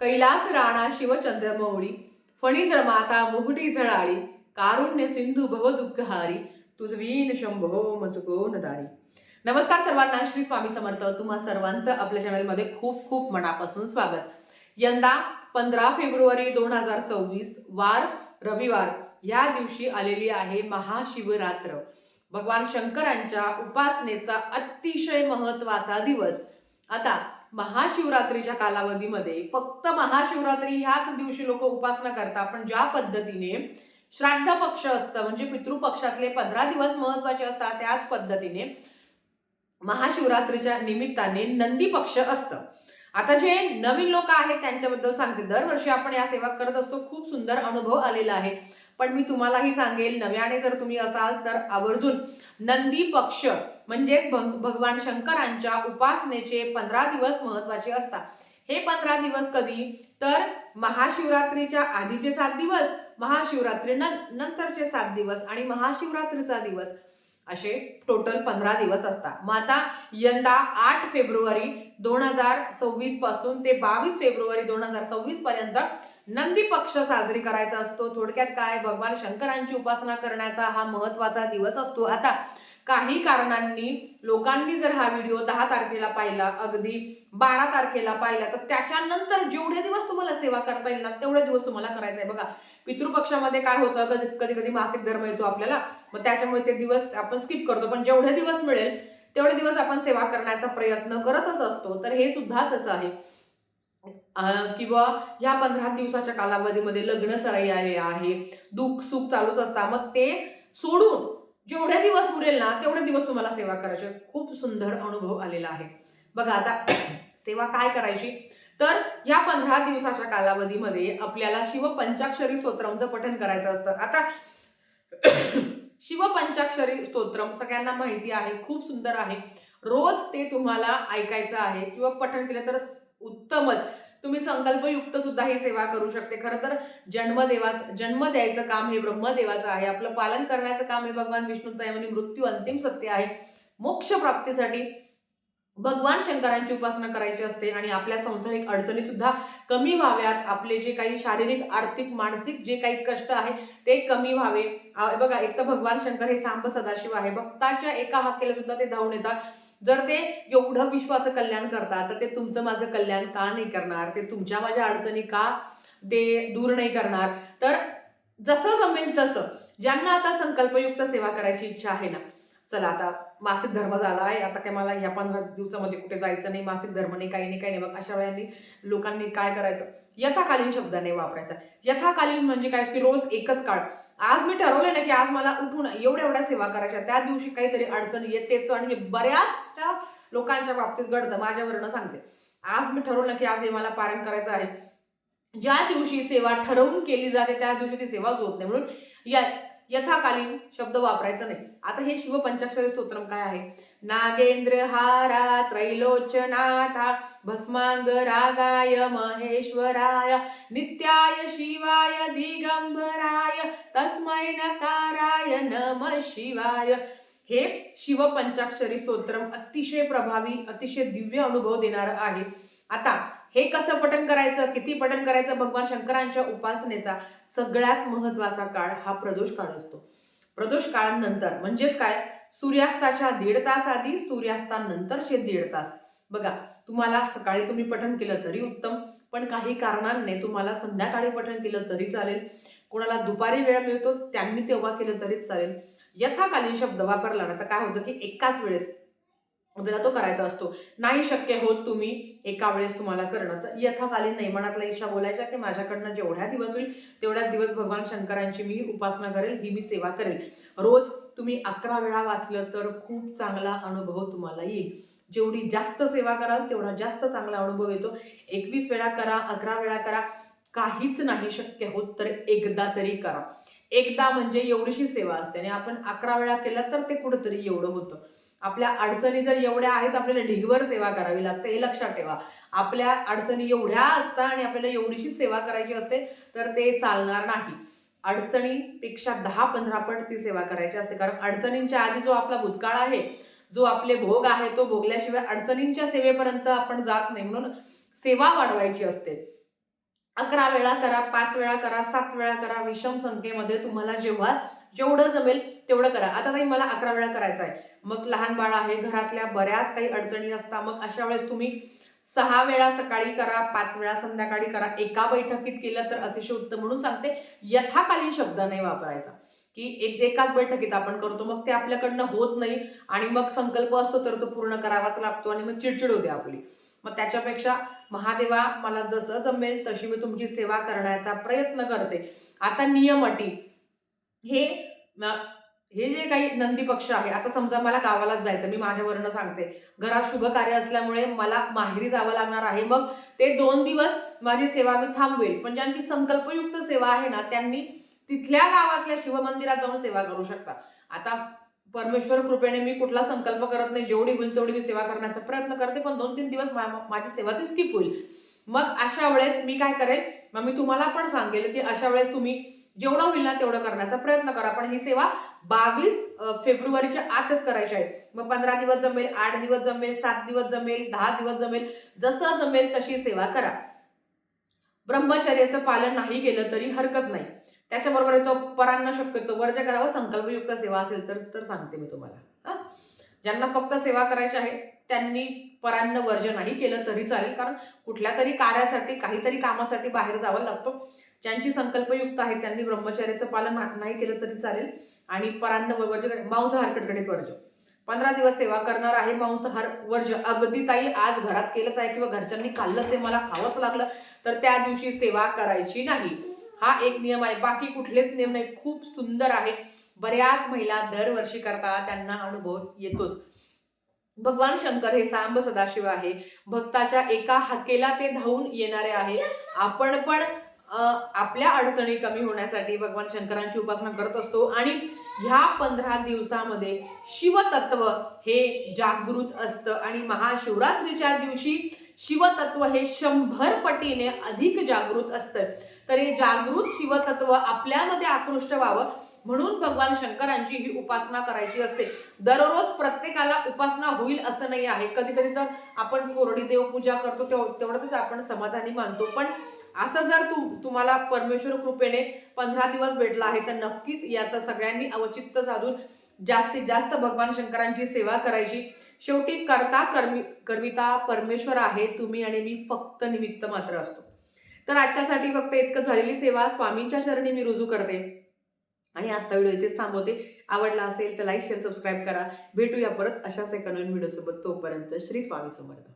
कैलास राणा शिवचंद्रमौळी फणीधर माता मुकुटी झळाळी कारुण्य सिंधू भव दुःखहारी तुझवीन शंभो मजको नदारी. नमस्कार सर्वांना, श्री स्वामी समर्थ. तुम्हा सर्वांचं आपल्या चॅनलमध्ये खूप खूप मनापासून स्वागत. यंदा 15 फेब्रुवारी 2026 वार रविवार या दिवशी आलेली आहे महाशिवरात्र. भगवान शंकरांच्या उपासनेचा अतिशय महत्वाचा दिवस. आता महाशिवरात्रीच्या कालावधीमध्ये फक्त महाशिवरात्री ह्याच दिवशी लोक उपासना करतात, पण ज्या पद्धतीने श्राद्ध पक्ष असतं म्हणजे पितृपक्षातले 15 दिवस महत्वाचे असतात, त्याच पद्धतीने महाशिवरात्रीच्या निमित्ताने नंदी पक्ष असतं. आता जे नवीन लोक आहेत त्यांच्याबद्दल सांगते. दरवर्षी आपण या सेवा करत असतो, खूप सुंदर अनुभव आलेला आहे. पण मी तुम्हालाही सांगेल, नव्याने जर तुम्ही असाल तर आवर्जून नंदी पक्ष म्हणजेच भगवान शंकरांच्या उपासनेचे 15 दिवस महत्वाचे असतात. हे 15 दिवस कधी तर महाशिवरात्रीच्या आधीचे 7 दिवस, महाशिवरात्री नंतरचे 7 दिवस आणि महाशिवरात्रीचा दिवस, असे टोटल 15 दिवस असतात. मग आता यंदा 8 फेब्रुवारी 2026 पासून ते 22 फेब्रुवारी 2026 पर्यंत नंदी पक्ष साजरी करायचा असतो. थोडक्यात काय, भगवान शंकरांची उपासना करण्याचा हा महत्वाचा दिवस असतो. आता काही कारणांनी लोकांनी जर हा व्हिडिओ 10 तारखेला पाहिला, अगदी 12 तारखेला पाहिला, तर त्याच्यानंतर जेवढे दिवस तुम्हाला सेवा करता येईल ना तेवढे दिवस तुम्हाला करायचं आहे. बघा, पितृपक्षामध्ये काय होतं, कधी कधी मासिक धर्म येतो आपल्याला, मग त्याच्यामुळे ते दिवस आपण स्किप करतो. पण जेवढे दिवस मिळेल तेवढे दिवस आपण सेवा करण्याचा प्रयत्न करतच असतो. तर हे सुद्धा तसं आहे. किंवा या 15 दिवसाच्या कालावधीमध्ये लग्न सराई आले आहे, दुःख सुख चालूच असतात. मग ते सोडून जेवढे दिवस उरेल ना तेवढे दिवस तुम्हाला सेवा करायची. खूप सुंदर अनुभव आलेला आहे. बघा, आता सेवा काय करायची तर या 15 दिवसाच्या कालावधीमध्ये आपल्याला शिवपंचाक्षरी स्तोत्रमचं पठण करायचं असतं. आता शिवपंचाक्षरी स्तोत्रम सगळ्यांना माहिती आहे, खूप सुंदर आहे. रोज ते तुम्हाला ऐकायचं आहे किंवा पठण केलं तर उत्तमच. तुम्ही संकल्पयुक्त सुद्धा ही सेवा करू शकते. खरं तर जन्म द्यायचं काम हे ब्रह्मदेवाचं आहे, आपलं पालन करण्याचं काम हे भगवान विष्णूचं आहे. म्हणजे मृत्यू अंतिम सत्य आहे. मोक्ष प्राप्तीसाठी भगवान शंकरांची उपासना करायची असते आणि आपल्या संसारिक अडचणी सुद्धा कमी व्हाव्यात. आपले जे काही शारीरिक, आर्थिक, मानसिक जे काही कष्ट आहे ते कमी व्हावे. बघा, एक तर भगवान शंकर हे सांब सदाशिव आहे. भक्ताच्या एका हाकेला सुद्धा ते धावून येतात. जर ते एवढं विश्वाचं कल्याण करतात तर ते तुमचं माझं कल्याण का नाही करणार? ते तुमच्या माझ्या अडचणी का ते दूर नाही करणार? तर जसं जमेल तसं, ज्यांना आता संकल्पयुक्त सेवा करायची इच्छा आहे ना, चला आता मासिक धर्म झाला आहे, आता काय मला या 15 दिवसामध्ये कुठे जायचं नाही, मासिक धर्म नाही, काही नाही काही नाही. बघ, अशा वेळाने लोकांनी काय करायचं, यथाकालीन शब्द नाही वापरायचा. यथाकालीन म्हणजे काय की रोज एकच काळ. आज मी ठरवलंय ना की आज मला उठून एवढ्या सेवा करायच्या, त्या दिवशी काहीतरी अडचण येतेच आणि हे बऱ्याचशा लोकांच्या बाबतीत घडतं. माझ्यावरनं सांगते, आज मी ठरवलं की आज हे मला पारायण करायचं आहे. ज्या दिवशी सेवा ठरवून केली जाते त्या दिवशी ती सेवा होत नाही. म्हणून यथाकालीन शब्द वापरायचा नाही. आता हे शिवपंचाक्षरी स्तोत्रम काय आहे? नागेंद्र हारा त्रैलोचनाथा भस्मांग रागाय महेश्वराय नित्याय शिवाय दिगंबराय तस्मै नकाराय नमः शिवाय. हे शिवपंचाक्षरी स्तोत्रम अतिशय प्रभावी, अतिशय दिव्य अनुभव देणार आहे. आता हे कसं पठण करायचं, किती पठण करायचं? भगवान शंकरांच्या उपासनेचा सगळ्यात महत्वाचा काळ हा प्रदोष काळ असतो. प्रदोष काळानंतर म्हणजेच काय, सूर्यास्ताच्या 1.5 तास आधी, सूर्यास्तानंतरचे 1.5 तास. बघा, तुम्हाला सकाळी तुम्ही पठण केलं तरी उत्तम, पण काही कारणांनी तुम्हाला संध्याकाळी पठण केलं तरी चालेल. कोणाला दुपारी वेळ मिळतो त्यांनी तेव्हा केलं तरीच चालेल. यथाकालीन शब्द वापरला ना तर काय होतं की एकाच वेळेस आपल्याला तो करायचा असतो. नाही शक्य होत तुम्ही एका वेळेस तुम्हाला करणं, तर यथाकालीन नाही, मनातला इच्छा बोलायच्या की माझ्याकडनं जेवढ्या दिवस होईल तेवढ्या दिवस भगवान शंकरांची मी उपासना करेल, ही मी सेवा करेल. रोज तुम्ही 11 वेळा वाचलं तर खूप चांगला अनुभव तुम्हाला येईल. जेवढी जास्त सेवा कराल तेवढा जास्त चांगला अनुभव येतो. 21 वेळा करा, 11 वेळा करा, काहीच नाही शक्य होत तर एकदा तरी करा. एकदा म्हणजे एवढीशी सेवा असते आणि आपण 11 वेळा केलं तर ते कुठंतरी एवढं होतं. आपल्या अडचणी जर एवढ्या आहेत, आपल्याला ढिगभर सेवा करावी लागते, हे लक्षात ठेवा. आपल्या अडचणी एवढ्या असतात आणि आपल्याला एवढीशी सेवा करायची असते तर ते चालणार नाही. अडचणीपेक्षा 10-15 पट ती सेवा करायची असते. कारण अडचणींच्या आधी जो आपला भूतकाळ आहे, जो आपले भोग आहे, तो भोगल्याशिवाय अडचणींच्या सेवेपर्यंत आपण जात नाही. म्हणून सेवा वाढवायची असते. 11 वेळा करा, 5 वेळा करा, 7 वेळा करा, विषम संख्येमध्ये तुम्हाला जेवढं जमेल तेवढं करा. आता ताई मला 11 वेळा करायचं आहे. मग लहान बाळ आहे, घरातल्या बऱ्याच काही अडचणी असतात. मग अशा वेळेस तुम्ही 6 वेळा सकाळी करा, 5 वेळा संध्याकाळी करा. एका बैठकीत केलं तर अतिशय उत्तम. म्हणून सांगते, यथाकालीन शब्द नाही वापरायचा, की एकाच बैठकीत आपण करतो. मग ते आपल्याकडनं होत नाही आणि मग संकल्प असतो तर तो पूर्ण करावाच लागतो आणि मग चिडचिड होते आपली. मग त्याच्यापेक्षा महादेवा मला जसं जमेल तशी मी तुमची सेवा करण्याचा प्रयत्न करते. आता नियम अटी हे हे जे काही नंदी पक्ष आहे, आता समजा मला गावालाच जायचं, मी माझ्यावरनं सांगते, घरात शुभ कार्य असल्यामुळे मला माहेरी जावं लागणार आहे. मग ते 2 दिवस माझी सेवा मी थांबवेल. पण ज्यांची संकल्पयुक्त सेवा आहे ना, त्यांनी तिथल्या गावातल्या शिवमंदिरात जाऊन सेवा करू शकता. आता परमेश्वर कृपेने मी कुठला संकल्प करत नाही, जेवढी होईल तेवढी मी सेवा करण्याचा प्रयत्न करते, पण 2-3 दिवस माझी सेवा ती स्किप होईल. मग अशा वेळेस मी काय करेल, मग मी तुम्हाला पण सांगेल, की अशा वेळेस तुम्ही जेवढं होईल ना तेवढं करण्याचा प्रयत्न करा. पण ही सेवा 22 फेब्रुवारीच्या आतच करायची आहे. मग 15 दिवस जमेल, 8 दिवस जमेल, 7 दिवस जमेल, 10 दिवस जमेल, जसं जमेल तशी सेवा करा. ब्रह्मचर्याचं पालन नाही केलं तरी हरकत नाही. त्याच्याबरोबर तो परांना शक्यतो वर्ज करावं. संकल्पयुक्त सेवा असेल तर सांगते मी तुम्हाला. ज्यांना फक्त सेवा करायची आहे त्यांनी परान्न वर्ज नाही केलं तरी चालेल, कारण कुठल्या तरी कार्यासाठी, काहीतरी कामासाठी बाहेर जावं लागतं. ज्यांची संकल्पयुक्त आहे त्यांनी ब्रह्मचर्याचं पालन नाही केलं तरी चालेल आणि परान्न वर्ज, मांसाहार कडकडीत वर्ज. 15 दिवस सेवा करणार आहे, मांसाहार वर्ज. अगदी ताई आज घरात केलंच आहे किंवा घरच्यांनी खाल्लंच आहे, मला खावंच लागलं तर त्या दिवशी सेवा करायची नाही. हा एक नियम आहे, बाकी कुठलेच नियम नाही. खूप सुंदर आहे. बऱ्याच महिला दरवर्षी करतात, त्यांना अनुभव येतोच. भगवान शंकर हे सांब सदाशिव आहे. भक्ताच्या एका हाकेला ते धावून येणारे आहे. आपण पण आपल्या अडचणी कमी होण्यासाठी भगवान शंकरांची उपासना करत असतो आणि ह्या 15 दिवसामध्ये शिवतत्व हे जागृत असतं आणि महाशिवरात्रीच्या दिवशी शिवतत्व हे 100 पटीने अधिक जागृत असतं. तर हे जागृत शिवतत्व आपल्यामध्ये आकृष्ट व्हावं म्हणून भगवान शंकरांची ही उपासना करायची असते. दररोज प्रत्येकाला उपासना होईल असं नाही आहे. कधी कधी तर आपण कोरडी देवपूजा करतो तेवढंच आपण समाधानी मानतो. पण असं जर तुम्हाला परमेश्वर कृपेने 15 दिवस भेटला आहे तर नक्कीच याचं सगळ्यांनी अवचित्त साधून जास्तीत जास्त भगवान शंकरांची सेवा करायची. शेवटी करता कर्मिता परमेश्वर आहे. तुम्ही आणि मी फक्त निमित्त मात्र असतो. तर आजच्यासाठी फक्त इतकं झालेली सेवा स्वामींच्या चरणी मी रुजू करते आणि आजचा व्हिडिओ इथेच थांबवते. आवडला असेल तर लाईक, शेअर, सबस्क्राईब करा. भेटूया परत अशाच एका नवीन व्हिडिओ सोबत. तोपर्यंत श्री स्वामी समर्थ.